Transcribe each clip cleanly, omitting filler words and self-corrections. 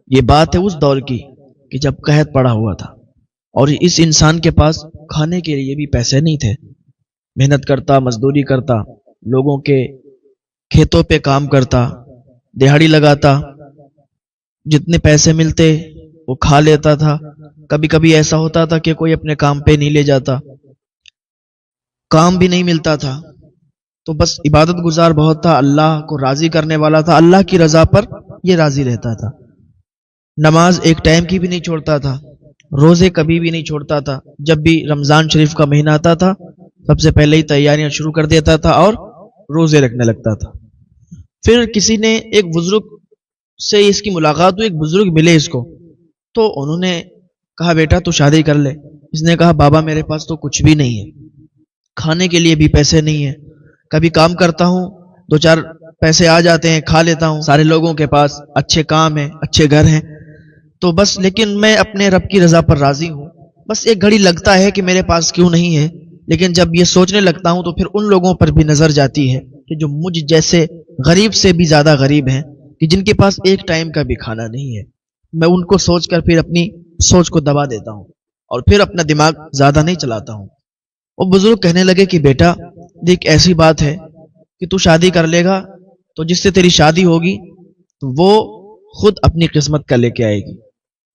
یہ بات ہے اس دور کی کہ جب قحط پڑا ہوا تھا اور اس انسان کے پاس کھانے کے لیے بھی پیسے نہیں تھے. محنت کرتا، مزدوری کرتا، لوگوں کے کھیتوں پہ کام کرتا، دہاڑی لگاتا، جتنے پیسے ملتے وہ کھا لیتا تھا. کبھی کبھی ایسا ہوتا تھا کہ کوئی اپنے کام پہ نہیں لے جاتا، کام بھی نہیں ملتا تھا، تو بس عبادت گزار بہت تھا، اللہ کو راضی کرنے والا تھا، اللہ کی رضا پر یہ راضی رہتا تھا. نماز ایک ٹائم کی بھی نہیں چھوڑتا تھا، روزے کبھی بھی نہیں چھوڑتا تھا. جب بھی رمضان شریف کا مہینہ آتا تھا سب سے پہلے ہی تیاریاں شروع کر دیتا تھا اور روزے رکھنے لگتا تھا. پھر کسی نے ایک بزرگ سے اس کی ملاقات ہوئی، ایک بزرگ ملے اس کو، تو انہوں نے کہا بیٹا تو شادی کر لے. اس نے کہا بابا میرے پاس تو کچھ بھی نہیں ہے، کھانے کے لیے بھی پیسے نہیں ہیں، کبھی کام کرتا ہوں دو چار پیسے آ جاتے ہیں کھا لیتا ہوں، سارے لوگوں کے پاس اچھے کام ہیں، اچھے گھر ہیں، تو بس لیکن میں اپنے رب کی رضا پر راضی ہوں. بس ایک گھڑی لگتا ہے کہ میرے پاس کیوں نہیں ہے، لیکن جب یہ سوچنے لگتا ہوں تو پھر ان لوگوں پر بھی نظر جاتی ہے کہ جو مجھ جیسے غریب سے بھی زیادہ غریب ہیں، کہ جن کے پاس ایک ٹائم کا بھی کھانا نہیں ہے. میں ان کو سوچ کر پھر اپنی سوچ کو دبا دیتا ہوں اور پھر اپنا دماغ زیادہ نہیں چلاتا ہوں. وہ بزرگ کہنے لگے کہ بیٹا دیکھ ایسی بات ہے کہ تو شادی کر لے گا تو جس سے تیری شادی ہوگی وہ خود اپنی قسمت کا لے کے آئے گی.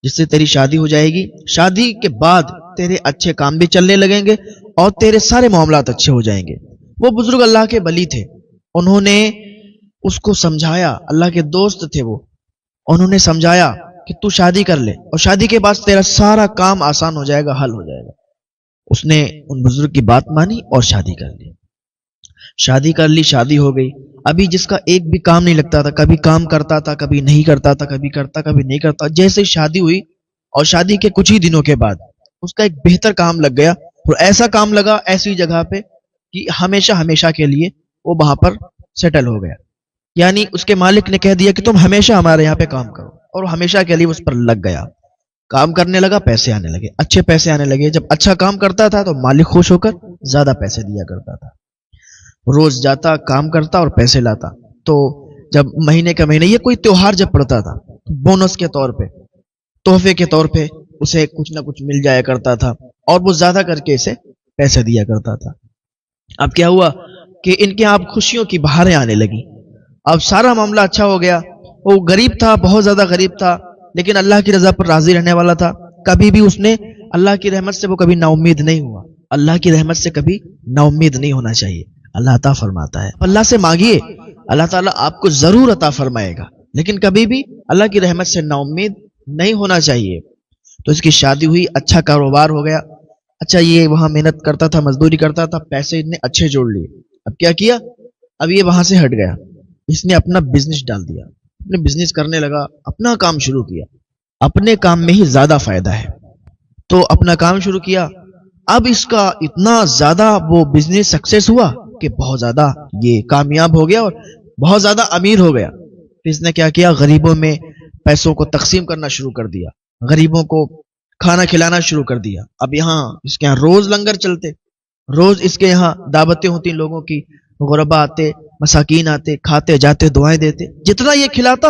جس سے تیری شادی ہو جائے گی، شادی کے بعد تیرے اچھے کام بھی چلنے لگیں گے اور تیرے سارے معاملات اچھے ہو جائیں گے. وہ بزرگ اللہ کے ولی تھے، انہوں نے اس کو سمجھایا، اللہ کے دوست تھے وہ، انہوں نے سمجھایا کہ تو شادی کر لے اور شادی کے بعد تیرا سارا کام آسان ہو جائے گا، حل ہو جائے گا. اس نے ان بزرگ کی بات مانی اور شادی کر لی. شادی کر لی، شادی ہو گئی. ابھی جس کا ایک بھی کام نہیں لگتا تھا، کبھی کام کرتا تھا کبھی نہیں کرتا تھا، کبھی کرتا کبھی نہیں کرتا، جیسے شادی ہوئی اور شادی کے کچھ ہی دنوں کے بعد اس کا ایک بہتر کام لگ گیا، اور ایسا کام لگا ایسی جگہ پہ کہ ہمیشہ ہمیشہ کے لیے وہ وہاں پر سیٹل ہو گیا. یعنی اس کے مالک نے کہہ دیا کہ تم ہمیشہ ہمارے یہاں پہ کام کرو، اور ہمیشہ کے لیے اس پر لگ گیا. کام کرنے لگا، پیسے آنے لگے، اچھے پیسے آنے لگے. جب اچھا کام کرتا تھا تو مالک خوش ہو کر زیادہ پیسے دیا کرتا تھا. روز جاتا، کام کرتا اور پیسے لاتا. تو جب مہینے کا مہینے یہ کوئی تیوہار جب پڑتا تھا، بونس کے طور پہ، تحفے کے طور پہ اسے کچھ نہ کچھ مل جایا کرتا تھا اور وہ زیادہ کر کے اسے پیسے دیا کرتا تھا. اب کیا ہوا کہ ان کے یہاں اب خوشیوں کی بہاریں آنے لگی. اب سارا معاملہ اچھا ہو گیا. وہ غریب تھا، بہت زیادہ غریب تھا، لیکن اللہ کی رضا پر راضی رہنے والا تھا. کبھی بھی اس نے اللہ کی رحمت سے وہ کبھی نا امید نہیں ہوا. اللہ کی رحمت سے کبھی نا امید نہیں ہونا چاہیے. اللہ عطا فرماتا ہے، اللہ سے مانگیے، اللہ تعالیٰ آپ کو ضرور عطا فرمائے گا، لیکن کبھی بھی اللہ کی رحمت سے نا امید نہیں ہونا چاہیے. تو اس کی شادی ہوئی، اچھا کاروبار ہو گیا. اچھا یہ وہاں محنت کرتا تھا، مزدوری کرتا تھا، پیسے اتنے اچھے جوڑ لیے. اب کیا کیا؟ اب یہ وہاں سے ہٹ گیا، اس نے اپنا بزنس ڈال دیا، اپنے بزنس کرنے لگا، اپنا کام شروع کیا. اپنے کام میں ہی زیادہ فائدہ ہے تو اپنا کام شروع کیا. اب اس کا اتنا زیادہ وہ بزنس سکسیس ہوا کہ بہت زیادہ یہ کامیاب ہو گیا اور بہت زیادہ امیر ہو گیا. اس نے کیا کیا؟ غریبوں میں پیسوں کو تقسیم کرنا شروع کر دیا، غریبوں کو کھانا کھلانا شروع کر دیا. اب یہاں اس کے یہاں روز لنگر چلتے، روز اس کے یہاں دعوتیں ہوتی لوگوں کی، غربا آتے، مساکین آتے، کھاتے جاتے، دعائیں دیتے. جتنا یہ کھلاتا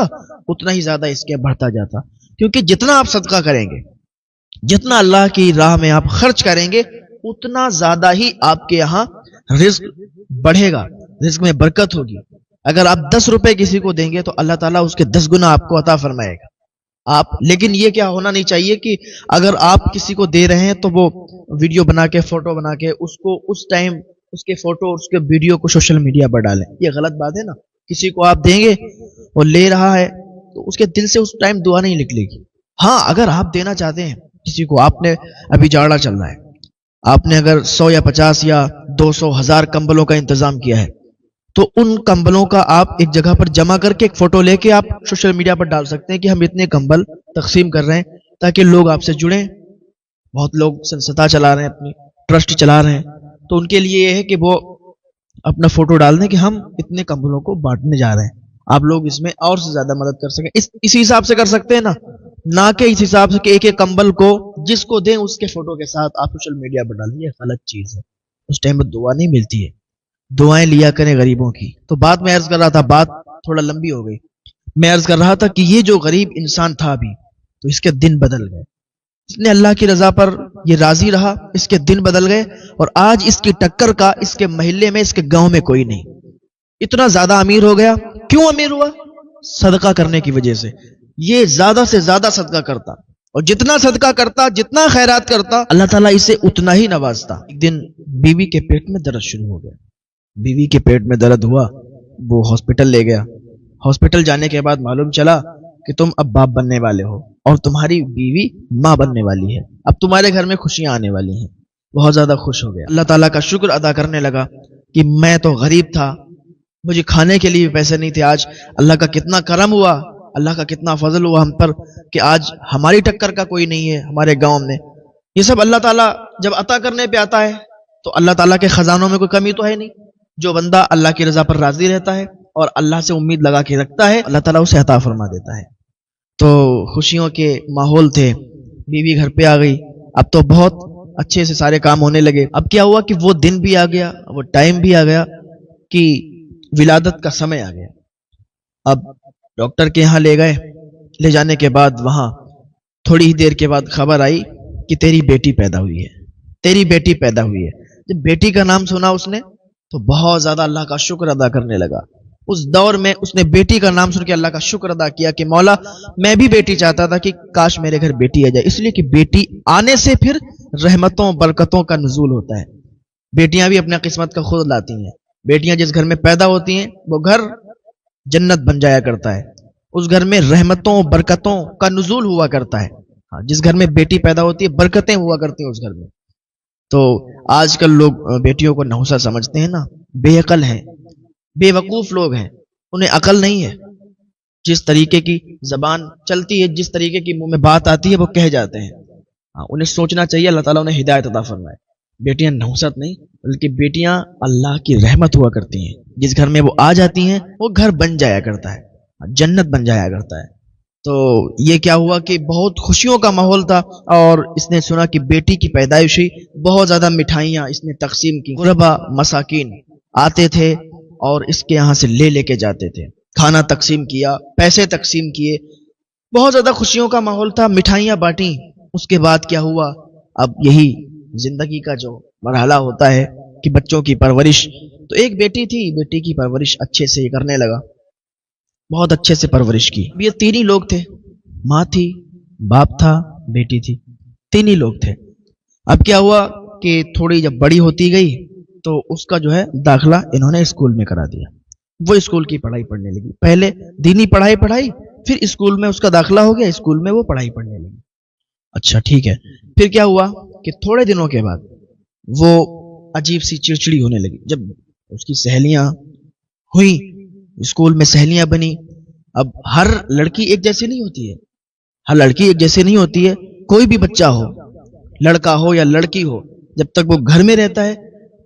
اتنا ہی زیادہ اس کے بڑھتا جاتا، کیونکہ جتنا آپ صدقہ کریں گے، جتنا اللہ کی راہ میں آپ خرچ کریں گے، اتنا زیادہ ہی آپ کے یہاں رزق بڑھے گا، رزق میں برکت ہوگی. اگر آپ 10 روپے کسی کو دیں گے تو اللہ تعالیٰ اس کے 10 گنا آپ کو عطا فرمائے گا. لیکن یہ کیا ہونا نہیں چاہیے کہ اگر آپ کسی کو دے رہے ہیں تو وہ ویڈیو بنا کے، فوٹو بنا کے اس کو اس ٹائم اس کے فوٹو اس کے ویڈیو کو سوشل میڈیا پر ڈالیں. یہ غلط بات ہے نا. کسی کو آپ دیں گے، وہ لے رہا ہے تو اس کے دل سے اس ٹائم دعا نہیں نکلے گی. ہاں اگر آپ دینا چاہتے ہیں کسی کو، آپ نے ابھی جاڑا چل رہا ہے، آپ نے اگر 100 یا 50 یا 200 1000 کمبلوں کا انتظام کیا ہے، تو ان کمبلوں کا آپ ایک جگہ پر جمع کر کے ایک فوٹو لے کے آپ سوشل میڈیا پر ڈال سکتے ہیں کہ ہم اتنے کمبل تقسیم کر رہے ہیں، تاکہ لوگ آپ سے جڑیں. بہت لوگ سنستا چلا رہے ہیں، اپنی ٹرسٹ چلا رہے ہیں، تو ان کے لیے یہ ہے کہ وہ اپنا فوٹو ڈال دیں کہ ہم اتنے کمبلوں کو بانٹنے جا رہے ہیں، آپ لوگ اس میں اور سے زیادہ مدد کر سکیں. اسی حساب سے کر سکتے ہیں نا، نہ کہ اس حساب سے کہ ایک ایک کمبل کو جس کو دیں اس کے فوٹو کے ساتھ آپ سوشل میڈیا پر ڈالیں. یہ غلط چیز ہے، اس ٹائم میں دعا نہیں ملتی ہے. دعائیں لیا کریں غریبوں کی. تو بات میں عرض کر رہا تھا، بات تھوڑا لمبی ہو گئی. میں عرض کر رہا تھا کہ یہ جو غریب انسان تھا ابھی، تو اس کے دن بدل گئے. اس نے اللہ کی رضا پر یہ راضی رہا، اس کے دن بدل گئے، اور آج اس کی ٹکر کا اس کے محلے میں، اس کے گاؤں میں کوئی نہیں. اتنا زیادہ امیر ہو گیا. کیوں امیر ہوا؟ صدقہ کرنے کی وجہ سے. یہ زیادہ سے زیادہ صدقہ کرتا، اور جتنا صدقہ کرتا، جتنا خیرات کرتا، اللہ تعالیٰ اسے اتنا ہی نوازتا. ایک دن بیوی کے پیٹ میں درد شروع ہو گیا. بیوی کے پیٹ میں درد ہوا، وہ ہاسپٹل لے گیا. ہاسپٹل جانے کے بعد معلوم چلا کہ تم اب باپ بننے والے ہو، اور تمہاری بیوی ماں بننے والی ہے. اب تمہارے گھر میں خوشیاں آنے والی ہیں. بہت زیادہ خوش ہو گیا. اللہ تعالیٰ کا شکر ادا کرنے لگا کہ میں تو غریب تھا، مجھے کھانے کے لیے پیسے نہیں تھے. آج اللہ کا کتنا کرم ہوا، اللہ کا کتنا فضل ہوا ہم پر کہ آج ہماری ٹکر کا کوئی نہیں ہے ہمارے گاؤں میں. یہ سب اللہ تعالیٰ جب عطا کرنے پہ آتا ہے تو اللہ تعالیٰ کے خزانوں میں کوئی کمی تو ہے نہیں. جو بندہ اللہ کی رضا پر راضی رہتا ہے اور اللہ سے امید لگا کے رکھتا ہے، اللہ تعالیٰ اسے عطا فرما دیتا ہے. تو خوشیوں کے ماحول تھے. بیوی گھر پہ آ گئی. اب تو بہت اچھے سے سارے کام ہونے لگے. اب کیا ہوا کہ وہ دن بھی آ گیا، وہ ٹائم بھی آ گیا کہ ولادت کا سمے آ گیا. اب ڈاکٹر کے یہاں لے گئے. لے جانے کے بعد وہاں تھوڑی ہی دیر کے بعد خبر آئی کہ تیری بیٹی پیدا ہوئی ہے، تیری بیٹی پیدا ہوئی ہے. جب بیٹی کا نام سنا اس نے تو بہت زیادہ اللہ کا شکر ادا کرنے لگا. اس دور میں اس نے بیٹی کا نام سن کے اللہ کا شکر ادا کیا کہ مولا میں بھی بیٹی چاہتا تھا کہ کاش میرے گھر بیٹی آ جائے. اس لیے کہ بیٹی آنے سے پھر رحمتوں برکتوں کا نزول ہوتا ہے. بیٹیاں بھی اپنے قسمت کا خود لاتی ہیں. بیٹیاں جس گھر میں پیدا ہوتی ہیں وہ گھر جنت بن جایا کرتا ہے. اس گھر میں رحمتوں برکتوں کا نزول ہوا کرتا ہے. جس گھر میں بیٹی پیدا ہوتی ہے برکتیں ہوا کرتی ہیں اس گھر میں. تو آج کل لوگ بیٹیوں کو نحوست سمجھتے ہیں نا، بے عقل ہیں، بے وقوف لوگ ہیں، انہیں عقل نہیں ہے. جس طریقے کی زبان چلتی ہے، جس طریقے کی منہ میں بات آتی ہے وہ کہہ جاتے ہیں. انہیں سوچنا چاہیے، اللہ تعالیٰ انہیں ہدایت عطا فرمائے. بیٹیاں نحوست نہیں بلکہ بیٹیاں اللہ کی رحمت ہوا کرتی ہیں. جس گھر میں وہ آ جاتی ہیں وہ گھر بن جایا کرتا ہے، جنت بن جایا کرتا ہے. تو یہ کیا ہوا کہ بہت خوشیوں کا ماحول تھا، اور اس نے سنا کہ بیٹی کی پیدائش ہوئی. بہت زیادہ مٹھائیاں اس نے تقسیم کی. غربا مساکین آتے تھے اور اس کے یہاں سے لے کے جاتے تھے. کھانا تقسیم کیا، پیسے تقسیم کیے. بہت زیادہ خوشیوں کا ماحول تھا، مٹھائیاں بانٹیں. اس کے بعد کیا ہوا؟ اب یہی زندگی کا جو مرحلہ ہوتا ہے کہ بچوں کی پرورش. تو ایک بیٹی تھی، بیٹی کی پرورش اچھے سے کرنے لگا، بہت اچھے سے پرورش کی. یہ تین ہی لوگ تھے، ماں تھی، باپ تھا، بیٹی تھی. تین ہی لوگ تھے. اب کیا ہوا کہ تھوڑی جب بڑی ہوتی گئی تو اس کا جو ہے داخلہ انہوں نے اسکول میں کرا دیا. وہ اسکول کی پڑھائی پڑھنے لگی. پہلے دینی پڑھائی پھر اسکول میں اس کا داخلہ ہو گیا، اسکول میں وہ پڑھائی پڑھنے لگی. اچھا ٹھیک ہے. پھر کیا ہوا کہ تھوڑے دنوں کے بعد وہ عجیب سی چڑچڑی ہونے لگی. جب اس کی سہیلیاں ہوئی، اسکول میں سہیلیاں بنی. اب ہر لڑکی ایک جیسی نہیں ہوتی ہے، ہر لڑکی ایک جیسی نہیں ہوتی ہے. کوئی بھی بچہ ہو، لڑکا ہو یا لڑکی ہو، جب تک وہ گھر میں رہتا ہے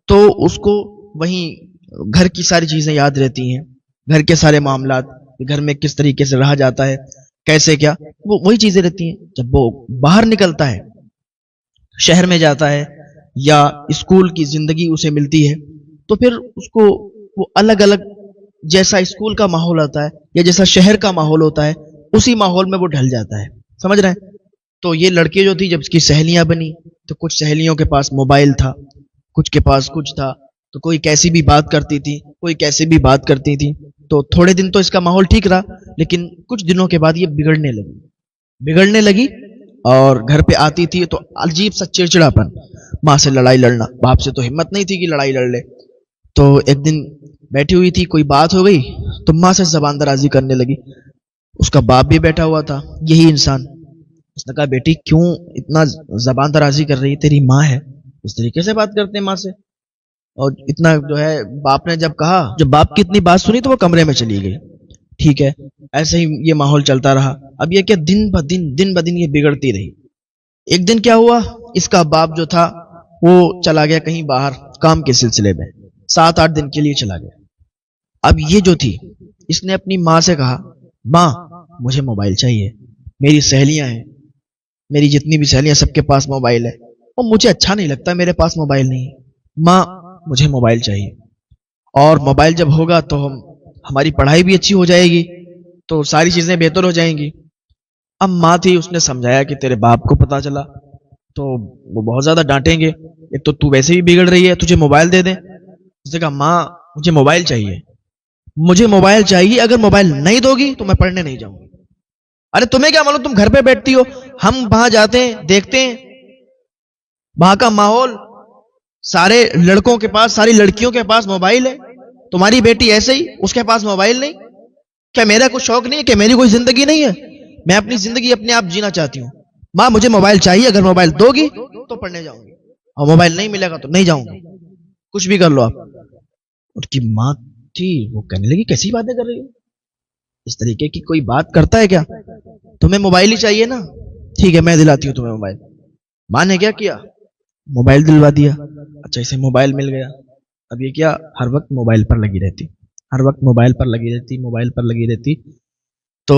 تو اس کو وہیں گھر کی ساری چیزیں یاد رہتی ہیں، گھر کے سارے معاملات، گھر میں کس طریقے سے رہا جاتا ہے، کیسے کیا، وہ وہی چیزیں رہتی ہیں. جب وہ باہر نکلتا ہے، شہر میں جاتا ہے یا اسکول کی زندگی اسے ملتی ہے، تو پھر اس کو وہ الگ الگ جیسا اسکول کا ماحول ہوتا ہے یا جیسا شہر کا ماحول ہوتا ہے اسی ماحول میں وہ ڈھل جاتا ہے. سمجھ رہے ہیں؟ تو یہ لڑکی جو تھی، جب اس کی سہیلیاں بنی تو کچھ سہیلیوں کے پاس موبائل تھا، کچھ کے پاس کچھ تھا. تو کوئی کیسی بھی بات کرتی تھی، کوئی کیسی بھی بات کرتی تھی. تو تھوڑے دن تو اس کا ماحول ٹھیک رہا، لیکن کچھ دنوں کے بعد یہ بگڑنے لگی اور گھر پہ آتی تھی تو عجیب سا چڑچڑاپن، ماں سے لڑائی لڑنا. باپ سے تو ہمت نہیں تھی کہ لڑائی لڑ لے. تو ایک دن بیٹھی ہوئی تھی، کوئی بات ہو گئی تو ماں سے زبان درازی کرنے لگی. اس کا باپ بھی بیٹھا ہوا تھا، یہی انسان. اس نے کہا بیٹی کیوں اتنا زبان درازی کر رہی ہے، تیری ماں ہے، اس طریقے سے بات کرتے ہیں ماں سے. اور اتنا جو ہے باپ نے جب کہا، جب باپ کی اتنی بات سنی تو وہ کمرے میں چلی گئی. ٹھیک ہے، ایسے ہی یہ ماحول چلتا رہا. اب یہ کہ دن بدن یہ بگڑتی رہی. ایک دن کیا ہوا، اس کا باپ جو تھا وہ چلا گیا کہیں باہر کام کے سلسلے میں، 7-8 دن کے لیے چلا گیا. اب یہ جو تھی، اس نے اپنی ماں سے کہا، ماں مجھے موبائل چاہیے، میری سہیلیاں ہیں، میری جتنی بھی سہیلیاں سب کے پاس موبائل ہے اور مجھے اچھا نہیں لگتا میرے پاس موبائل نہیں ہے. ماں مجھے موبائل چاہیے، اور موبائل جب ہوگا تو ہماری پڑھائی بھی اچھی ہو جائے گی تو ساری چیزیں بہتر ہو جائیں گی. اب ماں تھی, اس نے سمجھایا کہ تیرے باپ کو پتا چلا تو وہ بہت زیادہ ڈانٹیں گے, ایک تو ویسے بھی بگڑ رہی ہے, تجھے موبائل دے دیں. اس نے کہا ماں مجھے موبائل چاہیے, مجھے موبائل چاہیے, اگر موبائل نہیں دو گی تو میں پڑھنے نہیں جاؤں گی. ارے تمہیں کیا معلوم, تم گھر پہ بیٹھتی ہو, ہم وہاں جاتے ہیں دیکھتے ہیں وہاں کا ماحول, سارے لڑکوں کے پاس, ساری لڑکیوں کے پاس موبائل ہے, تمہاری بیٹی ایسے ہی, اس کے پاس موبائل نہیں. کیا میرا کوئی شوق نہیں ہے, کہ میری کوئی زندگی نہیں ہے, میں اپنی زندگی اپنے آپ جینا چاہتی ہوں. ماں مجھے موبائل چاہیے, اگر موبائل دو گی تو پڑھنے جاؤں گی, اور موبائل نہیں ملے گا تو نہیں جاؤں گی, کچھ بھی کر لو آپ. اس کی ماں تھی, وہ کہنے لگی کیسی باتیں کر رہی ہو, اس طریقے کی کوئی بات کرتا ہے کیا, تمہیں موبائل ہی چاہیے نا, ٹھیک ہے میں دلاتی ہوں تمہیں موبائل. ماں نے کیا کیا, موبائل دلوا دیا. اچھا اسے موبائل مل گیا. اب یہ کیا ہر وقت موبائل پر لگی رہتی, ہر وقت موبائل پر لگی رہتی, موبائل پر لگی رہتی. تو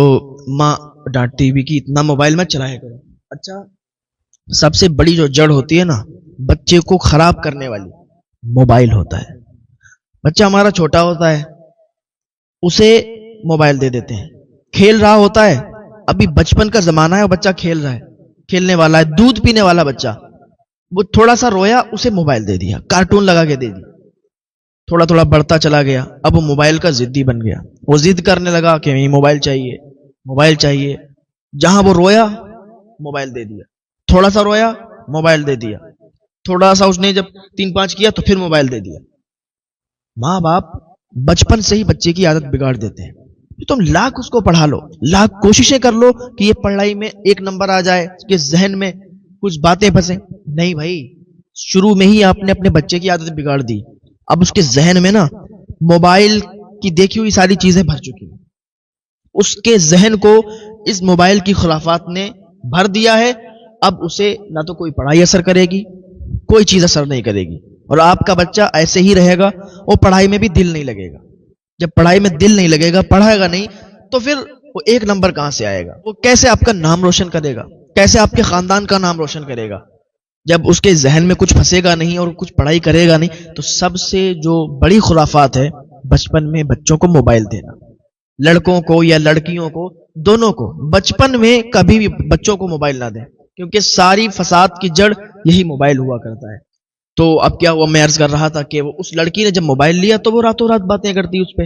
ماں ڈانٹتی بھی کہ اتنا موبائل مت چلایا کرو. اچھا سب سے بڑی جو جڑ ہوتی ہے نا بچے کو خراب کرنے والی, موبائل ہوتا ہے. بچہ ہمارا چھوٹا ہوتا ہے, اسے موبائل دے دیتے ہیں, کھیل رہا ہوتا ہے, ابھی بچپن کا زمانہ ہے, وہ بچہ کھیل رہا ہے, کھیلنے والا ہے, دودھ پینے والا بچہ, وہ تھوڑا سا رویا, اسے موبائل دے دیا, کارٹون لگا کے دے دی. تھوڑا تھوڑا بڑھتا چلا گیا, اب وہ موبائل کا ضدی بن گیا, وہ ضد کرنے لگا کہ نہیں موبائل چاہیے, موبائل چاہیے. جہاں وہ رویا موبائل دے دیا, تھوڑا سا رویا موبائل دے دیا, تھوڑا سا اس نے جب 3-5 کیا تو پھر موبائل دے دیا. ماں باپ بچپن سے ہی بچے کی عادت بگاڑ دیتے ہیں. تم لاکھ اس کو پڑھا لو, لاکھ کوششیں کر لو کہ یہ پڑھائی میں 1 نمبر آ جائے, اس کے ذہن میں کچھ باتیں پھنسیں, نہیں بھائی, شروع میں ہی آپ نے اپنے بچے کی عادت بگاڑ دی. اب اس کے ذہن میں نا موبائل کی دیکھی ہوئی ساری چیزیں بھر چکی ہیں, اس کے ذہن کو اس موبائل کی خرافات نے بھر دیا ہے. اب اسے نہ تو کوئی پڑھائی اثر کرے گی, کوئی چیز اثر نہیں کرے گی, اور آپ کا بچہ ایسے ہی رہے گا, وہ پڑھائی میں بھی دل نہیں لگے گا. جب پڑھائی میں دل نہیں لگے گا, پڑھائے گا نہیں, تو پھر وہ 1 نمبر کہاں سے آئے گا, وہ کیسے آپ کا نام روشن کرے گا, کیسے آپ کے خاندان کا نام روشن کرے گا, جب اس کے ذہن میں کچھ پھنسے گا نہیں اور کچھ پڑھائی کرے گا نہیں. تو سب سے جو بڑی خرافات ہے بچپن میں بچوں کو موبائل دینا, لڑکوں کو یا لڑکیوں کو, دونوں کو بچپن میں کبھی بھی بچوں کو موبائل نہ دیں, کیونکہ ساری فساد کی جڑ یہی موبائل ہوا کرتا ہے. تو اب کیا ہوا, میں عرض کر رہا تھا کہ وہ اس لڑکی نے جب موبائل لیا تو وہ راتوں رات باتیں کرتی اس پہ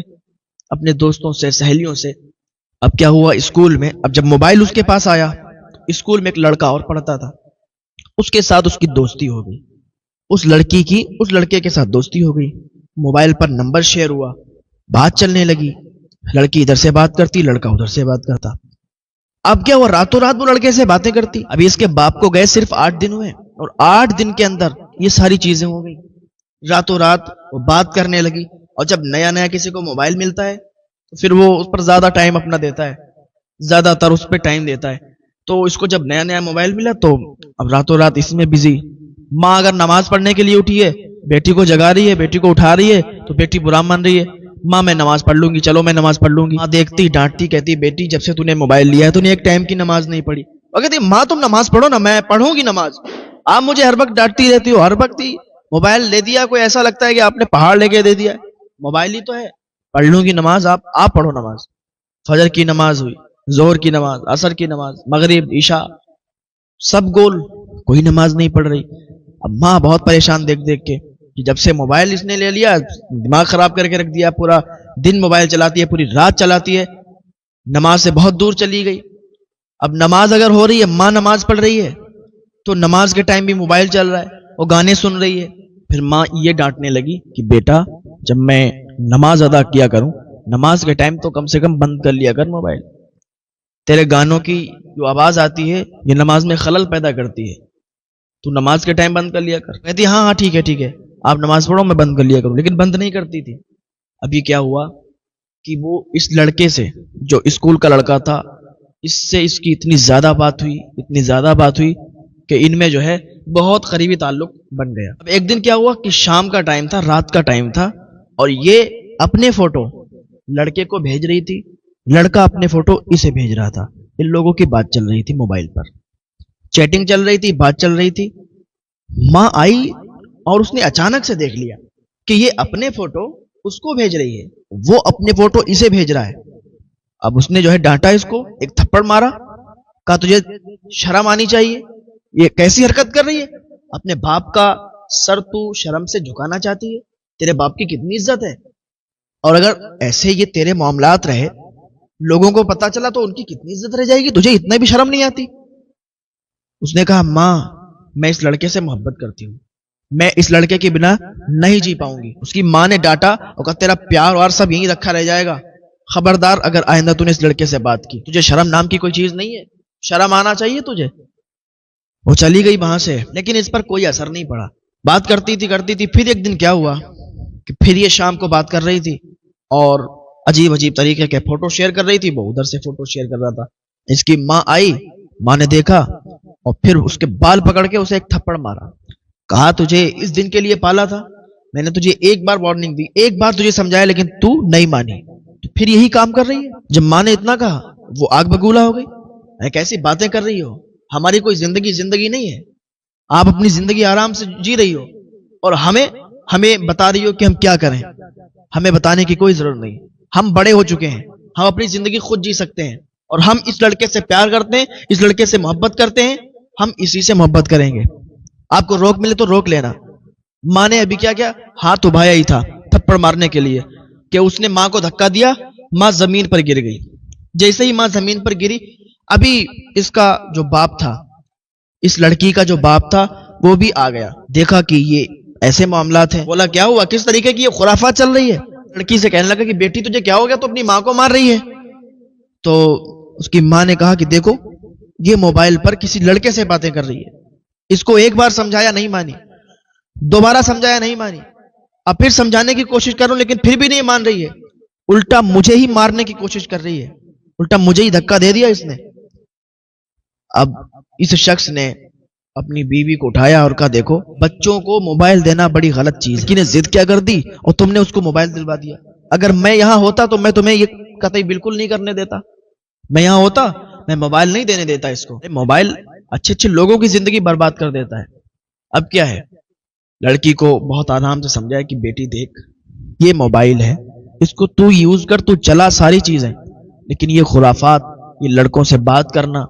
اپنے دوستوں سے, سہیلیوں سے. اب کیا ہوا اسکول میں, اب جب موبائل اس کے پاس آیا, اسکول میں ایک لڑکا اور پڑھتا تھا, اس کے ساتھ اس کی دوستی ہو گئی, اس لڑکی کی اس لڑکے کے ساتھ دوستی ہو گئی, موبائل پر نمبر شیئر ہوا, بات چلنے لگی, لڑکی ادھر سے بات کرتی, لڑکا ادھر سے بات کرتا. اب کیا ہوا, راتوں رات وہ لڑکے سے باتیں کرتی. ابھی اس کے باپ کو گئے صرف 8 دن ہوئے, اور 8 دن کے اندر یہ ساری چیزیں ہو گئی. راتوں رات وہ بات کرنے لگی, اور جب نیا نیا کسی کو موبائل ملتا ہے تو پھر وہ اس پر زیادہ ٹائم اپنا دیتا ہے, زیادہ تر اس پہ ٹائم دیتا ہے. تو اس کو جب نیا نیا موبائل ملا تو اب راتوں رات اس میں بزی. ماں اگر نماز پڑھنے کے لیے اٹھی ہے, بیٹی کو جگا رہی ہے, بیٹی کو اٹھا رہی ہے, تو بیٹی برا مان رہی ہے, ماں میں نماز پڑھ لوں گی, چلو میں نماز پڑھ لوں گی. ماں دیکھتی, ڈانٹتی, کہتی بیٹی جب سے تو نے موبائل لیا ہے تو نے ایک ٹائم کی نماز نہیں پڑھی. اور کہتی ماں تم نماز پڑھو نا, میں پڑھوں گی نماز, آپ مجھے ہر وقت ڈانٹتی رہتی ہو, ہر وقت ہی موبائل لے دیا, کوئی ایسا لگتا ہے کہ آپ نے پہاڑ لے کے دے دیا ہے, موبائل ہی تو ہے, پڑھ لوں گی نماز, آپ پڑھو نماز. فجر کی نماز ہوئی, ظہر کی نماز, عصر کی نماز, مغرب, عشاء, سب گول, کوئی نماز نہیں پڑھ رہی. اب ماں بہت پریشان دیکھ دیکھ کے کہ جب سے موبائل اس نے لے لیا, دماغ خراب کر کے رکھ دیا, پورا دن موبائل چلاتی ہے, پوری رات چلاتی ہے, نماز سے بہت دور چلی گئی. اب نماز اگر ہو رہی ہے, ماں نماز پڑھ رہی ہے, تو نماز کے ٹائم بھی موبائل چل رہا ہے, وہ گانے سن رہی ہے. پھر ماں یہ ڈانٹنے لگی کہ بیٹا جب میں نماز ادا کیا کروں, نماز کے ٹائم تو کم سے کم بند کر لیا کر موبائل, تیرے گانوں کی جو آواز آتی ہے یہ نماز میں خلل پیدا کرتی ہے, تو نماز کے ٹائم بند کر لیا کر. کہتی ہاں ہاں ٹھیک ہے, آپ نماز پڑھو, میں بند کر لیا کروں, لیکن بند نہیں کرتی تھی. اب یہ کیا ہوا کہ وہ اس لڑکے سے, جو اسکول کا لڑکا تھا, اس سے اس کی اتنی زیادہ بات ہوئی کہ ان میں جو ہے بہت قریبی تعلق بن گیا. اب ایک دن کیا ہوا کہ شام کا ٹائم تھا, رات کا ٹائم تھا, اور یہ اپنے فوٹو لڑکے کو بھیج رہی تھی, لڑکا اپنے فوٹو اسے بھیج رہا تھا. ان لوگوں کی بات چل رہی تھی, موبائل پر چیٹنگ چل رہی تھی, بات چل رہی تھی. ماں آئی اور اس نے اچانک سے دیکھ لیا کہ یہ اپنے فوٹو اس کو بھیج رہی ہے, وہ اپنے فوٹو اسے بھیج رہا ہے. اب اس نے جو ہے ڈانٹا اس کو، ایک تھپڑ مارا، کہا تجھے شرم آنی چاہیے، یہ کیسی حرکت کر رہی ہے؟ اپنے باپ کا سر تو شرم سے جھکانا چاہتی ہے؟ تیرے باپ کی کتنی عزت ہے، اور اگر ایسے یہ تیرے معاملات رہے، لوگوں کو پتا چلا تو ان کی کتنی عزت رہ جائے گی، تجھے اتنا بھی شرم نہیں آتی؟ اس نے کہا ماں میں اس لڑکے سے محبت کرتی ہوں، میں اس لڑکے کے بنا نہیں جی پاؤں گی۔ اس کی ماں نے ڈانٹا اور کہا تیرا پیار وار سب یہیں رکھا رہ جائے گا، خبردار اگر آئندہ تو نے اس لڑکے سے بات کی، تجھے شرم نام کی کوئی چیز نہیں ہے، شرم آنا چاہیے تجھے۔ وہ چلی گئی وہاں سے، لیکن اس پر کوئی اثر نہیں پڑا، بات کرتی تھی۔ پھر ایک دن کیا ہوا کہ پھر یہ شام کو بات کر رہی تھی اور عجیب طریقے کے فوٹو شیئر کر رہی تھی، وہ ادھر سے فوٹو شیئر کر رہا تھا۔ اس کی ماں آئی، ماں نے دیکھا اور پھر اس کے بال پکڑ کے اسے ایک تھپڑ مارا، کہا تجھے اس دن کے لیے پالا تھا، میں نے تجھے ایک بار وارننگ دی، ایک بار تجھے سمجھایا، لیکن تو نہیں مانی، تو پھر یہی کام کر رہی ہے۔ جب ماں نے اتنا کہا وہ آگ بگولا ہو گئی، کیسی باتیں کر رہی ہو، ہماری کوئی زندگی نہیں ہے، آپ اپنی زندگی آرام سے جی رہی ہو اور ہمیں بتا رہی ہو کہ ہم کیا کریں، ہمیں بتانے کی کوئی ضرورت نہیں، ہم بڑے ہو چکے ہیں، ہم اپنی زندگی خود جی سکتے ہیں، اور ہم اس لڑکے سے پیار کرتے ہیں، اس لڑکے سے محبت کرتے ہیں، ہم اسی سے محبت کریں گے، آپ کو روک ملے تو روک لینا۔ ماں نے ابھی کیا ہاتھ اٹھایا ہی تھا تھپڑ مارنے کے لیے کہ اس نے ماں کو دھکا دیا، ماں زمین پر گر گئی۔ جیسے ہی ماں زمین پر گری، ابھی اس کا جو باپ تھا، اس لڑکی کا جو باپ تھا وہ بھی آ گیا، دیکھا کہ یہ ایسے معاملات ہیں، بولا کیا ہوا، کس طریقے کی یہ خرافات چل رہی ہے؟ لڑکی سے کہنے لگا کہ بیٹی تجھے کیا ہو گیا، تو اپنی ماں کو مار رہی ہے؟ تو اس کی ماں نے کہا کہ دیکھو یہ موبائل پر کسی لڑکے سے باتیں کر رہی ہے، اس کو ایک بار سمجھایا نہیں مانی، دوبارہ سمجھایا نہیں مانی، اب پھر سمجھانے کی کوشش کروں لیکن پھر بھی نہیں مان رہی ہے، الٹا مجھے ہی مارنے کی کوشش کر رہی ہے، الٹا مجھے ہی دھکا دے دیا اس نے۔ اب اس شخص نے اپنی بیوی کو اٹھایا اور کہا دیکھو بچوں کو موبائل دینا بڑی غلط چیز ہے، نے ضد کیا کر دی اور تم نے اس کو موبائل دلوا دیا، اگر میں یہاں ہوتا تو میں تمہیں یہ قطعی بالکل نہیں کرنے دیتا، میں یہاں ہوتا میں موبائل نہیں دینے دیتا اس کو، موبائل اچھے لوگوں کی زندگی برباد کر دیتا ہے۔ اب کیا ہے، لڑکی کو بہت آرام سے سمجھایا کہ بیٹی دیکھ یہ موبائل ہے، اس کو تو یوز کر، تو چلا ساری چیزیں، لیکن یہ خرافات، یہ لڑکوں سے بات کرنا،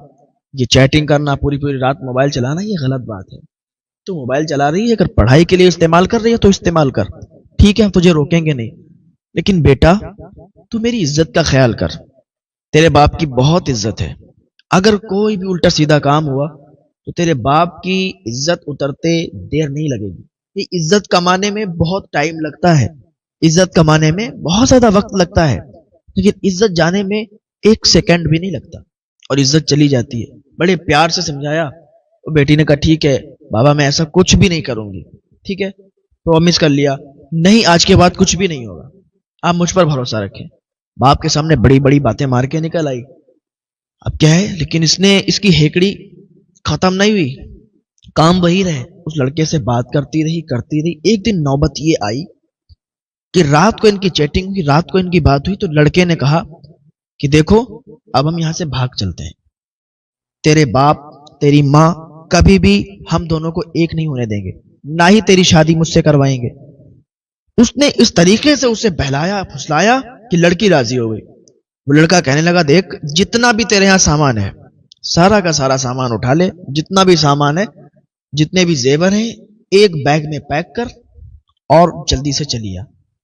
یہ چیٹنگ کرنا، پوری رات موبائل چلانا، یہ غلط بات ہے۔ تو موبائل چلا رہی ہے، اگر پڑھائی کے لیے استعمال کر رہی ہے تو استعمال کر، ٹھیک ہے ہم تجھے روکیں گے نہیں، لیکن بیٹا تو میری عزت کا خیال کر، تیرے باپ کی بہت عزت ہے، اگر کوئی بھی الٹا سیدھا کام ہوا تو تیرے باپ کی عزت اترتے دیر نہیں لگے گی، یہ عزت کمانے میں بہت ٹائم لگتا ہے، عزت کمانے میں بہت زیادہ وقت لگتا ہے، لیکن عزت جانے میں ایک سیکنڈ بھی نہیں لگتا، اور عزت چلی جاتی ہے۔ بڑے پیار سے سمجھایا، بیٹی نے کہا ٹھیک ہے بابا میں ایسا کچھ بھی نہیں کروں گی، ٹھیک ہے پرومس کر لیا، نہیں آج کے بعد کچھ بھی نہیں ہوگا، آپ مجھ پر بھروسہ رکھیں۔ باپ کے سامنے بڑی باتیں مار کے نکل آئی، اب کیا ہے، لیکن اس کی ہیکڑی ختم نہیں ہوئی، کام وہی رہے، اس لڑکے سے بات کرتی رہی۔ ایک دن نوبت یہ آئی کہ رات کو ان کی چیٹنگ ہوئی، رات کو ان کی بات ہوئی، تو لڑکے نے کہا کہ دیکھو اب ہم یہاں سے بھاگ چلتے ہیں، تیرے باپ تیری ماں کبھی بھی ہم دونوں کو ایک نہیں ہونے دیں گے، نہ ہی تیری شادی مجھ سے کروائیں گے۔ اس نے اس طریقے سے اسے بہلایا پھسلایا کہ لڑکی راضی ہو گئی۔ وہ لڑکا کہنے لگا دیکھ جتنا بھی تیرے یہاں سامان ہے سارا کا سارا سامان اٹھا لے، جتنا بھی سامان ہے، جتنے بھی زیور ہیں، ایک بیگ میں پیک کر اور جلدی سے چلی آ،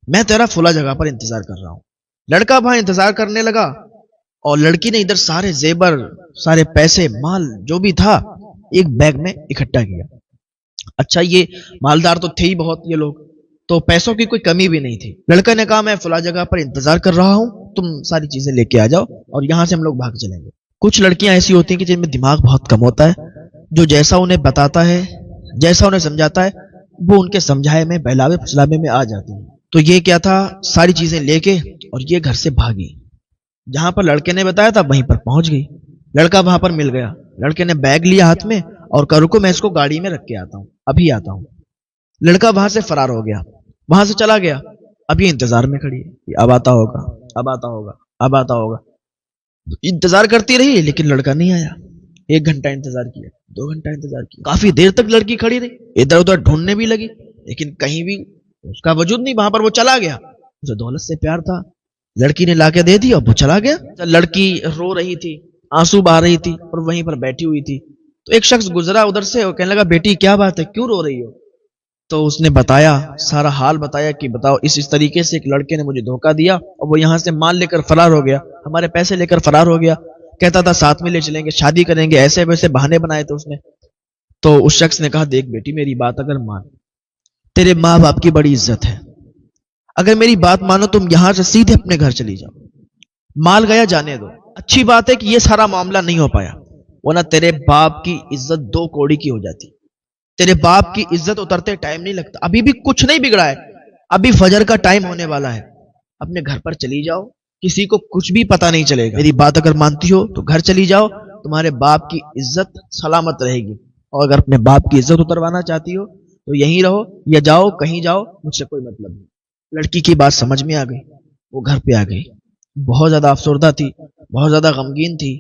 میں تیرا فلاں جگہ پر انتظار کر رہا ہوں۔ لڑکا وہاں انتظار کرنے لگا اور لڑکی نے ادھر سارے زیور، سارے پیسے، مال جو بھی تھا ایک بیگ میں اکٹھا کیا۔ اچھا یہ مالدار تو تھے ہی بہت یہ لوگ، تو پیسوں کی کوئی کمی بھی نہیں تھی۔ لڑکا نے کہا میں فلاں جگہ پر انتظار کر رہا ہوں، تم ساری چیزیں لے کے آ جاؤ اور یہاں سے ہم لوگ بھاگ چلیں گے۔ کچھ لڑکیاں ایسی ہوتی ہیں کہ جن میں دماغ بہت کم ہوتا ہے، جو جیسا انہیں بتاتا ہے، جیسا انہیں سمجھاتا ہے، وہ ان کے سمجھائے میں، بہلاوے پھسلاوے میں آ جاتی ہیں۔ تو یہ کیا تھا، ساری چیزیں لے کے اور یہ گھر سے بھاگی، جہاں پر لڑکے نے بتایا تھا وہیں پر پہنچ گئی۔ لڑکا وہاں پر مل گیا، لڑکے نے بیگ لیا ہاتھ میں اور کہا رکو میں اس کو گاڑی میں رکھ کے آتا ہوں، ابھی آتا ہوں۔ لڑکا وہاں سے فرار ہو گیا، وہاں سے چلا گیا، اب یہ انتظار میں کھڑی ہے کہ اب آتا ہوگا، اب آتا ہوگا، اب آتا ہوگا۔ انتظار کرتی رہی لیکن لڑکا نہیں آیا، 1 گھنٹہ انتظار کیا، 2 گھنٹہ انتظار کیا، کافی دیر تک لڑکی کھڑی رہی، ادھر ادھر ڈھونڈنے بھی لگی لیکن کہیں بھی اس کا وجود نہیں، وہاں پر وہ چلا گیا۔ اسے دولت سے پیار تھا، لڑکی نے لا کے دے دی اور وہ چلا گیا. لڑکی رو رہی تھی, آنسو بہا رہی تھی اور وہیں پر بیٹھی ہوئی تھی. تو ایک شخص گزرا ادھر سے اور کہنے لگا بیٹی کیا بات ہے, کیوں رو رہی ہو؟ تو اس نے بتایا, سارا حال بتایا کہ بتاؤ اس طریقے سے ایک لڑکے نے مجھے دھوکہ دیا اور وہ یہاں سے مال لے کر فرار ہو گیا, ہمارے پیسے لے کر فرار ہو گیا, کہتا تھا ساتھ میں لے چلیں گے, شادی کریں گے, ایسے ویسے بہانے بنائے تھے اس نے. تو اس شخص نے کہا دیکھ بیٹی میری بات اگر مان, تیرے ماں باپ کی بڑی عزت ہے, اگر میری بات مانو تم یہاں سے سیدھے اپنے گھر چلی جاؤ, مال گیا جانے دو. اچھی بات ہے کہ یہ سارا معاملہ نہیں ہو پایا, ورنہ تیرے باپ کی عزت 2 کوڑی کی ہو جاتی. تیرے باپ کی عزت اترتے ٹائم نہیں لگتا, ابھی بھی کچھ نہیں بگڑا ہے, ابھی فجر کا ٹائم ہونے والا ہے, اپنے گھر پر چلی جاؤ, کسی کو کچھ بھی پتا نہیں چلے گا. میری بات اگر مانتی ہو تو گھر چلی جاؤ, تمہارے باپ کی عزت سلامت رہے گی, اور اگر اپنے باپ کی عزت اتروانا چاہتی ہو تو یہیں رہو یا جاؤ کہیں جاؤ, مجھ سے کوئی مطلب نہیں. لڑکی کی بات سمجھ میں آ گئی, وہ گھر پہ آ گئی, بہت زیادہ افسردہ تھی, بہت زیادہ غمگین تھی,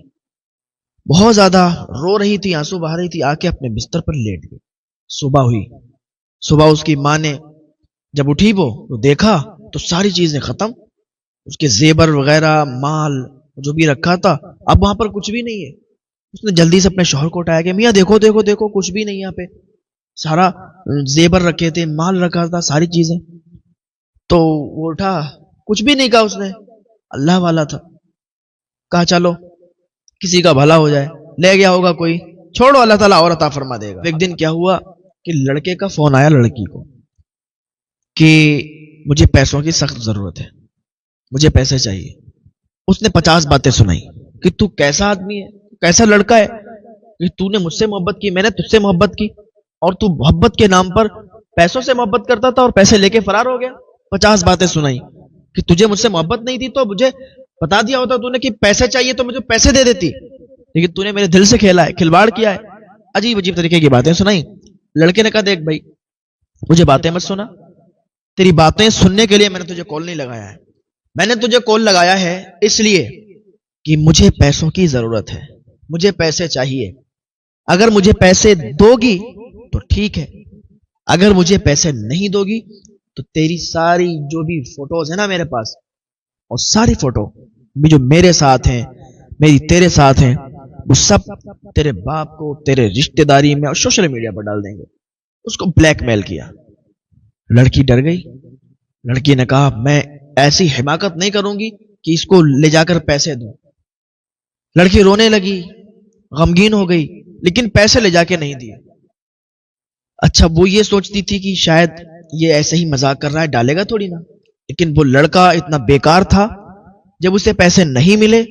بہت زیادہ رو رہی تھی, آنسو بہا رہی تھی, آ کے اپنے بستر پر لیٹ گئی. صبح ہوئی, صبح اس کی ماں نے جب اٹھی وہ تو دیکھا تو ساری چیزیں ختم, اس کے زیور وغیرہ مال جو بھی رکھا تھا اب وہاں پر کچھ بھی نہیں ہے. اس نے جلدی سے اپنے شوہر کو اٹھایا کہ میاں دیکھو دیکھو دیکھو کچھ بھی نہیں یہاں پہ, سارا زیور رکھے تھے, مال رکھا تھا, ساری چیزیں. تو وہ اٹھا, کچھ بھی نہیں کہا اس نے, اللہ والا تھا, کہا چلو کسی کا بھلا ہو جائے, لے گیا ہوگا کوئی, چھوڑو اللہ تعالیٰ اور عطا فرما دے گا. ایک دن کیا ہوا کہ لڑکے کا فون آیا لڑکی کو کہ مجھے پیسوں کی سخت ضرورت ہے, مجھے پیسے چاہیے. اس نے 50 باتیں سنائی کہ تو کیسا آدمی ہے, کیسا لڑکا ہے کہ تو نے مجھ سے محبت کی, میں نے تجھ سے محبت کی, اور تو محبت کے نام پر پیسوں سے محبت کرتا تھا اور پیسے لے کے فرار ہو گیا. 50 باتیں سنائی کہ تجھے مجھ سے محبت نہیں تھی تو مجھے بتا دیا ہوتا تو نے کہ پیسے چاہیے تو مجھے پیسے دے دیتی, لیکن تو نے میرے دل سے کھیلا ہے, کھلواڑ کیا ہے. عجیب عجیب طریقے کی باتیں سنائی. لڑکے نے کہا دیکھ بھائی مجھے باتیں مت سنا, تیری باتیں سننے کے لیے میں نے تجھے کال نہیں لگایا ہے, میں نے تجھے کال لگایا ہے اس لیے کہ مجھے پیسوں کی ضرورت ہے, مجھے پیسے چاہیے. اگر مجھے پیسے دو گی تو ٹھیک ہے, اگر مجھے پیسے نہیں دو گی تو تیری ساری جو بھی فوٹوز ہیں نا میرے پاس, اور ساری فوٹو بھی جو میرے ساتھ ہیں, میری تیرے ساتھ ہیں, وہ سب تیرے باپ کو تیرے رشتہ داری میں اور سوشل میڈیا پر ڈال دیں گے. اس کو بلیک میل کیا. لڑکی ڈر گئی. لڑکی نے کہا میں ایسی حماقت نہیں کروں گی کہ اس کو لے جا کر پیسے دوں. لڑکی رونے لگی, غمگین ہو گئی, لیکن پیسے لے جا کے نہیں دیے. اچھا وہ یہ سوچتی تھی کہ شاید یہ ایسے ہی مذاق کر رہا ہے, ڈالے گا تھوڑی نا, لیکن وہ لڑکا اتنا بیکار تھا, جب اسے پیسے نہیں ملے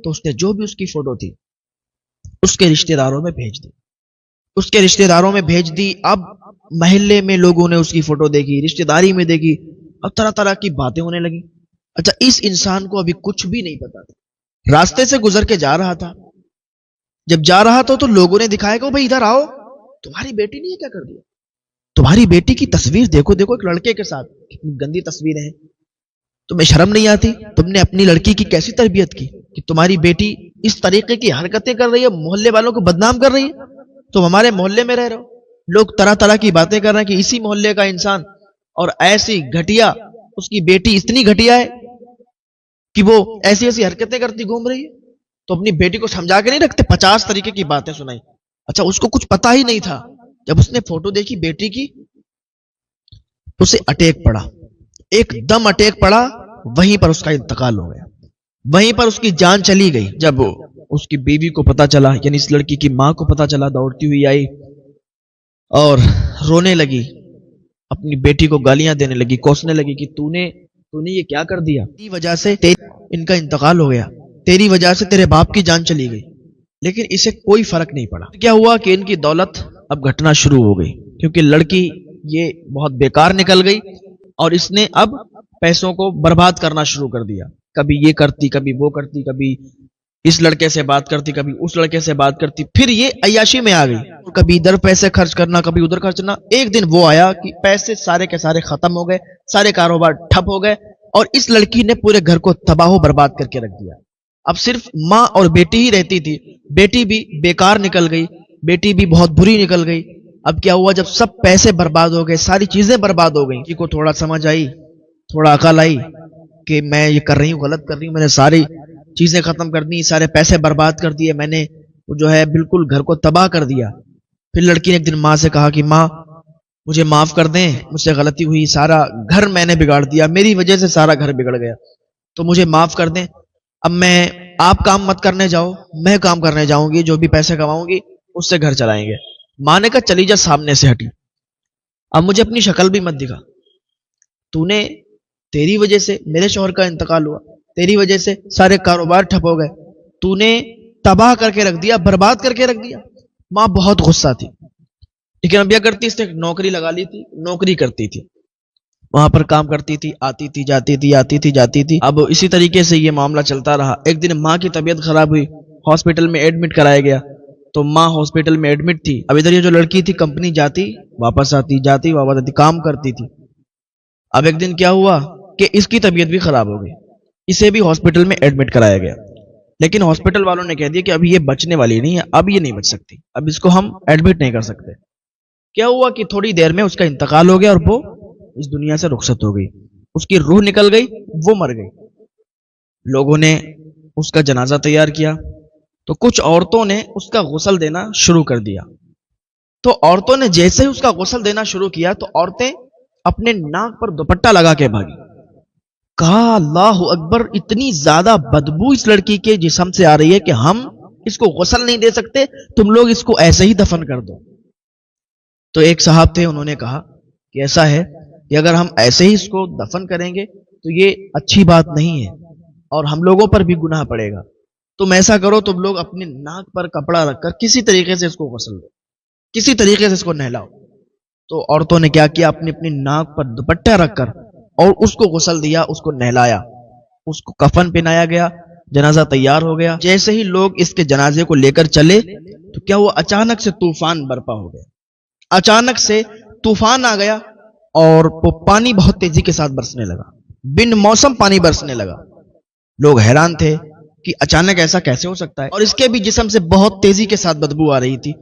تو اس نے جو بھی اس کی فوٹو تھی اس کے رشتہ داروں میں بھیج دی, اس کے رشتہ داروں میں بھیج دی. اب محلے میں لوگوں نے اس کی فوٹو دیکھی, رشتہ داری میں دیکھی, اب طرح طرح کی باتیں ہونے لگی. اچھا اس انسان کو ابھی کچھ بھی نہیں پتا تھا, راستے سے گزر کے جا رہا تھا, جب جا رہا تھا تو لوگوں نے دکھایا کہ بھائی ادھر آؤ, تمہاری بیٹی نے یہ کیا کر دیا, تمہاری بیٹی کی تصویر دیکھو دیکھو ایک لڑکے کے ساتھ, کتنی گندی تصویریں ہیں, تمہیں شرم نہیں آتی, تم نے اپنی لڑکی کی کیسی تربیت کی کہ تمہاری بیٹی اس طریقے کی حرکتیں کر رہی ہے, محلے والوں کو بدنام کر رہی ہے. تم ہمارے محلے میں رہ رہے ہو, لوگ طرح طرح کی باتیں کر رہے ہیں کہ اسی محلے کا انسان, اور ایسی گھٹیا اس کی بیٹی اتنی گھٹیا ہے کہ وہ ایسی ایسی حرکتیں کرتی گھوم رہی ہے. تو اپنی بیٹی کو سمجھا کے نہیں رکھتے, 50 طریقے کی باتیں سنائی. اچھا اس کو کچھ پتا ہی نہیں تھا, جب اس نے فوٹو دیکھی بیٹی کی اسے اٹیک پڑا, ایک دم اٹیک پڑا, وہیں پر اس کا انتقال ہو گیا, وہیں پر اس کی جان چلی گئی. جب اس کی بیوی کو پتا چلا, یعنی اس لڑکی کی ماں کو پتا چلا, دوڑتی ہوئی آئی اور رونے لگی, اپنی بیٹی کو گالیاں دینے لگی, کوسنے لگی کہ تو نے یہ کیا کر دیا, تیری وجہ سے ان کا انتقال ہو گیا, تیری وجہ سے تیرے باپ کی جان چلی گئی. لیکن اسے کوئی فرق نہیں پڑا. کیا ہوا کہ ان کی دولت اب گھٹنا شروع ہو گئی, کیونکہ لڑکی یہ بہت بیکار نکل گئی اور اس نے اب پیسوں کو برباد کرنا شروع کر دیا. کبھی یہ کرتی, کبھی وہ کرتی, کبھی اس لڑکے سے بات کرتی, کبھی اس لڑکے سے بات کرتی, پھر یہ عیاشی میں آ گئی, کبھی ادھر پیسے خرچ کرنا, کبھی ادھر خرچنا. ایک دن وہ آیا کہ پیسے سارے کے سارے ختم ہو گئے, سارے کاروبار ٹھپ ہو گئے, اور اس لڑکی نے پورے گھر کو تباہ و برباد کر کے رکھ دیا. اب صرف ماں اور بیٹی ہی رہتی تھی, بیٹی بھی بیکار نکل گئی, بیٹی بھی بہت بری نکل گئی. اب کیا ہوا, جب سب پیسے برباد ہو گئے, ساری چیزیں برباد ہو گئی, کو تھوڑا سمجھ آئی, تھوڑا عقل آئی, کہ میں یہ کر رہی ہوں، غلط کر رہی ہوں، میں نے ساری چیزیں ختم کر دی، سارے پیسے برباد کر دیے، میں نے جو ہے بالکل گھر کو تباہ کر دیا۔ پھر لڑکی نے ایک دن ماں سے کہا کہ ماں مجھے معاف کر دیں، مجھ سے غلطی ہوئی، سارا گھر میں نے بگاڑ دیا، میری وجہ سے سارا گھر بگڑ گیا، تو مجھے معاف کر دیں، اب میں آپ کام مت کرنے جاؤ، میں کام کرنے جاؤں گی، جو بھی پیسے کماؤں گی اس سے گھر چلائیں گے۔ ماں نے کہا چلی جا، سامنے سے ہٹی، اب مجھے اپنی شکل بھی مت دکھا، تو نے تیری وجہ سے میرے شوہر کا انتقال ہوا، تیری وجہ سے سارے کاروبار ٹھپ ہو گئے، تو نے تباہ کر کے رکھ دیا، برباد کر کے رکھ دیا۔ ماں بہت غصہ تھی، لیکن اب کیا کرتی، اس نے ایک نوکری لگا لی تھی، نوکری کرتی تھی، وہاں پر کام کرتی تھی، آتی تھی جاتی تھی، آتی تھی جاتی تھی۔ اب اسی طریقے سے یہ معاملہ چلتا رہا۔ ایک دن ماں کی طبیعت خراب ہوئی، ہاسپٹل میں ایڈمٹ کرایا گیا، تو ماں ہاسپٹل میں ایڈمٹ تھی۔ اب ادھر یہ جو لڑکی تھی کمپنی جاتی واپس آتی، جاتی واپس آتی، کام کرتی تھی۔ اب ایک دن کیا ہوا کہ اس کی طبیعت بھی خراب ہو گئی، اسے بھی ہاسپٹل میں ایڈمٹ کرایا گیا، لیکن ہاسپٹل والوں نے کہہ دیا کہ اب یہ بچنے والی نہیں ہے، اب یہ نہیں بچ سکتی، اب اس کو ہم ایڈمٹ نہیں کر سکتے۔ کیا ہوا کہ تھوڑی دیر میں اس کا انتقال ہو گیا اور وہ اس دنیا سے رخصت ہو گئی، اس کی روح نکل گئی، وہ مر گئی۔ لوگوں نے اس کا جنازہ تیار کیا، تو کچھ عورتوں نے اس کا غسل دینا شروع کر دیا۔ تو عورتوں نے جیسے ہی اس کا غسل دینا شروع کیا تو عورتیں اپنے ناک پر دوپٹہ لگا کے بھاگی۔ کہا اللہ اکبر، اتنی زیادہ بدبو اس لڑکی کے جسم سے آ رہی ہے کہ ہم اس کو غسل نہیں دے سکتے، تم لوگ اس کو ایسے ہی دفن کر دو۔ تو ایک صاحب تھے، انہوں نے کہا کہ ایسا ہے کہ اگر ہم ایسے ہی اس کو دفن کریں گے تو یہ اچھی بات نہیں ہے اور ہم لوگوں پر بھی گناہ پڑے گا، تم ایسا کرو، تم لوگ اپنے ناک پر کپڑا رکھ کر کسی طریقے سے اس کو غسل دو، کسی طریقے سے اس کو نہلاؤ۔ تو عورتوں نے کیا کیا، اپنی اپنی ناک پر دوپٹہ رکھ کر اور اس کو غسل دیا، اس کو نہلایا، اس کو کفن پہنایا گیا، جنازہ تیار ہو گیا۔ جیسے ہی لوگ اس کے جنازے کو لے کر چلے تو کیا ہوا، اچانک سے طوفان برپا ہو گیا، اچانک سے طوفان آ گیا اور وہ پانی بہت تیزی کے ساتھ برسنے لگا، بن موسم پانی برسنے لگا۔ لوگ حیران تھے کہ اچانک ایسا کیسے ہو سکتا ہے، اور اس کے بھی جسم سے بہت تیزی کے ساتھ بدبو آ رہی تھی۔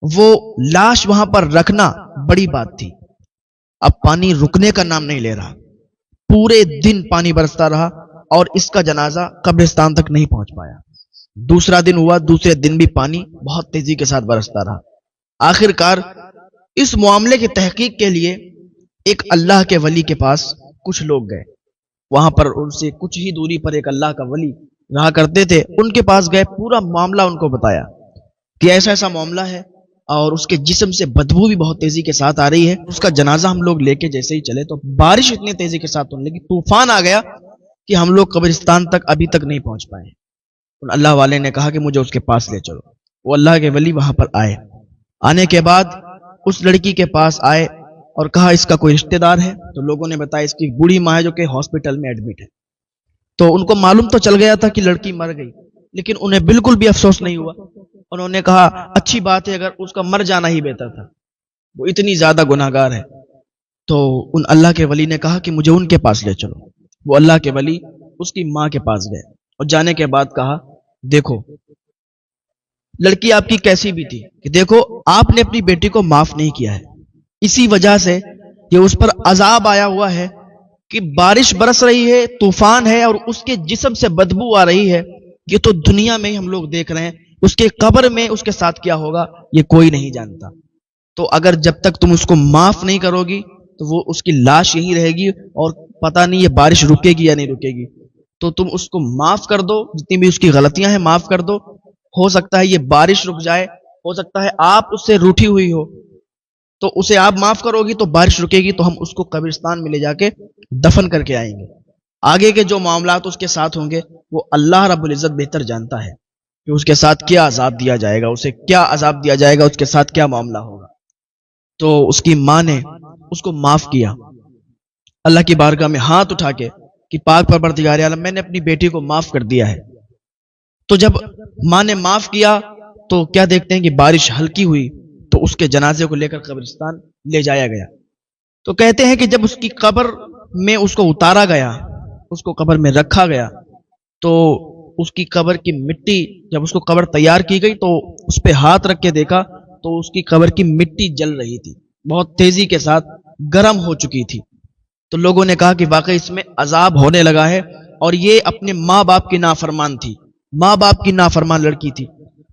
وہ لاش وہاں پر رکھنا بڑی بات تھی۔ اب پانی رکنے کا نام نہیں لے رہا، پورے دن پانی برستا رہا اور اس کا جنازہ قبرستان تک نہیں پہنچ پایا۔ دوسرا دن ہوا، دوسرے دن بھی پانی بہت تیزی کے ساتھ برستا رہا۔ آخر کار اس معاملے کی تحقیق کے لیے ایک اللہ کے ولی کے پاس کچھ لوگ گئے، وہاں پر ان سے کچھ ہی دوری پر ایک اللہ کا ولی رہا کرتے تھے، ان کے پاس گئے، پورا معاملہ ان کو بتایا کہ ایسا ایسا معاملہ ہے اور اس کے جسم سے بدبو بھی بہت تیزی کے ساتھ آ رہی ہے، اس کا جنازہ ہم لوگ لے کے جیسے ہی چلے تو بارش اتنی تیزی کے ساتھ ہونے لگی، طوفان آ گیا کہ ہم لوگ قبرستان تک ابھی تک نہیں پہنچ پائے۔ ان اللہ والے نے کہا کہ مجھے اس کے پاس لے چلو۔ وہ اللہ کے ولی وہاں پر آئے، آنے کے بعد اس لڑکی کے پاس آئے اور کہا اس کا کوئی رشتہ دار ہے؟ تو لوگوں نے بتایا اس کی بوڑھی ماں ہے جو کہ ہاسپٹل میں ایڈمٹ ہے۔ تو ان کو معلوم تو چل گیا تھا کہ لڑکی مر گئی، لیکن انہیں بالکل بھی افسوس نہیں ہوا۔ انہوں نے کہا اچھی بات ہے، اگر اس کا مر جانا ہی بہتر تھا، وہ اتنی زیادہ گناہگار ہے۔ تو ان اللہ کے ولی نے کہا کہ مجھے ان کے پاس لے چلو۔ وہ اللہ کے ولی اس کی ماں کے پاس گئے اور جانے کے بعد کہا دیکھو لڑکی آپ کی کیسی بھی تھی، کہ دیکھو آپ نے اپنی بیٹی کو معاف نہیں کیا ہے، اسی وجہ سے یہ اس پر عذاب آیا ہوا ہے کہ بارش برس رہی ہے، طوفان ہے اور اس کے جسم سے بدبو آ رہی ہے۔ یہ تو دنیا میں ہی ہم لوگ دیکھ رہے ہیں، اس کے قبر میں اس کے ساتھ کیا ہوگا یہ کوئی نہیں جانتا۔ تو اگر جب تک تم اس کو معاف نہیں کرو گی تو وہ اس کی لاش یہیں رہے گی اور پتہ نہیں یہ بارش رکے گی یا نہیں رکے گی۔ تو تم اس کو معاف کر دو، جتنی بھی اس کی غلطیاں ہیں معاف کر دو، ہو سکتا ہے یہ بارش رک جائے، ہو سکتا ہے آپ اس سے روٹھی ہوئی ہو، تو اسے آپ معاف کرو گی تو بارش رکے گی، تو ہم اس کو قبرستان میں لے جا کے دفن کر کے آئیں گے۔ آگے کے جو معاملات اس کے ساتھ ہوں گے وہ اللہ رب العزت بہتر جانتا ہے کہ اس کے ساتھ کیا عذاب دیا جائے گا، اسے کیا عذاب دیا جائے گا، اس کے ساتھ کیا معاملہ ہوگا۔ تو اس کی ماں نے اس کو معاف کیا، اللہ کی بارگاہ میں ہاتھ اٹھا کے کہ پاک پروردگار عالم میں نے اپنی بیٹی کو معاف کر دیا ہے۔ تو جب ماں نے معاف کیا تو کیا دیکھتے ہیں کہ بارش ہلکی ہوئی تو اس کے جنازے کو لے کر قبرستان لے جایا گیا۔ تو کہتے ہیں کہ جب اس کی قبر میں اس کو اتارا گیا، اس کو قبر میں رکھا گیا، تو اس کی قبر کی مٹی، جب اس کو قبر تیار کی گئی تو اس پہ ہاتھ رکھ کے دیکھا تو اس کی قبر کی مٹی جل رہی تھی، بہت تیزی کے ساتھ گرم ہو چکی تھی۔ تو لوگوں نے کہا کہ واقعی اس میں عذاب ہونے لگا ہے، اور یہ اپنے ماں باپ کی نافرمان تھی، ماں باپ کی نافرمان لڑکی تھی۔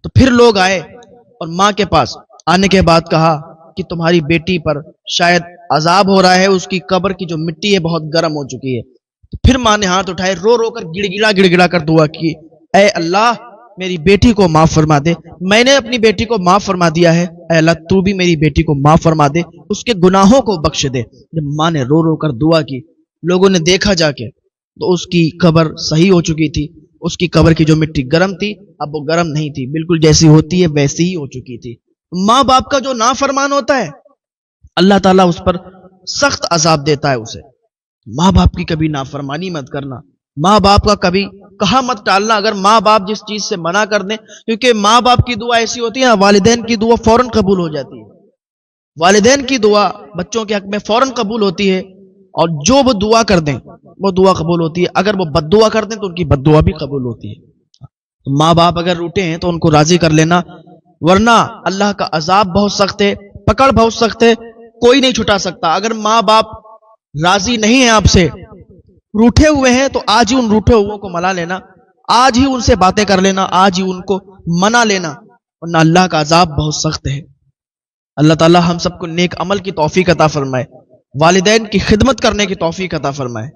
تو پھر لوگ آئے اور ماں کے پاس آنے کے بعد کہا کہ تمہاری بیٹی پر شاید عذاب ہو رہا ہے، اس کی قبر کی جو مٹی ہے بہت گرم ہو چکی ہے۔ تو پھر ماں نے ہاتھ اٹھائے، رو رو کر گڑ گڑا کر دعا کی، اے اللہ میری بیٹی کو معاف فرما دے، میں نے اپنی بیٹی کو معاف فرما دیا ہے، اے اللہ تو بھی میری بیٹی کو معاف فرما دے، اس کے گناہوں کو بخش دے۔ جب ماں نے رو رو کر دعا کی، لوگوں نے دیکھا جا کے تو اس کی قبر صحیح ہو چکی تھی، اس کی قبر کی جو مٹی گرم تھی اب وہ گرم نہیں تھی، بالکل جیسی ہوتی ہے ویسی ہی ہو چکی تھی۔ ماں باپ کا جو نافرمان ہوتا ہے اللہ تعالیٰ اس پر سخت عذاب دیتا ہے اسے۔ ماں باپ کی کبھی نافرمانی مت کرنا، ماں باپ کا کبھی کہا مت ٹالنا، اگر ماں باپ جس چیز سے منع کر دیں، کیونکہ ماں باپ کی دعا ایسی ہوتی ہے، والدین کی دعا فوراً قبول ہو جاتی ہے، والدین کی دعا بچوں کے حق میں فوراً قبول ہوتی ہے، اور جو وہ دعا کر دیں وہ دعا قبول ہوتی ہے، اگر وہ بد دعا کر دیں تو ان کی بد دعا بھی قبول ہوتی ہے۔ ماں باپ اگر روٹے ہیں تو ان کو راضی کر لینا، ورنہ اللہ کا عذاب بہت سخت ہے، پکڑ بہت سخت ہے، کوئی نہیں چھٹا سکتا۔ اگر ماں باپ راضی نہیں ہیں آپ سے، روٹھے ہوئے ہیں، تو آج ہی ان روٹھے ہوئے کو منا لینا، آج ہی ان سے باتیں کر لینا، آج ہی ان کو منا لینا، ورنہ اللہ کا عذاب بہت سخت ہے۔ اللہ تعالی ہم سب کو نیک عمل کی توفیق عطا فرمائے، والدین کی خدمت کرنے کی توفیق عطا فرمائے۔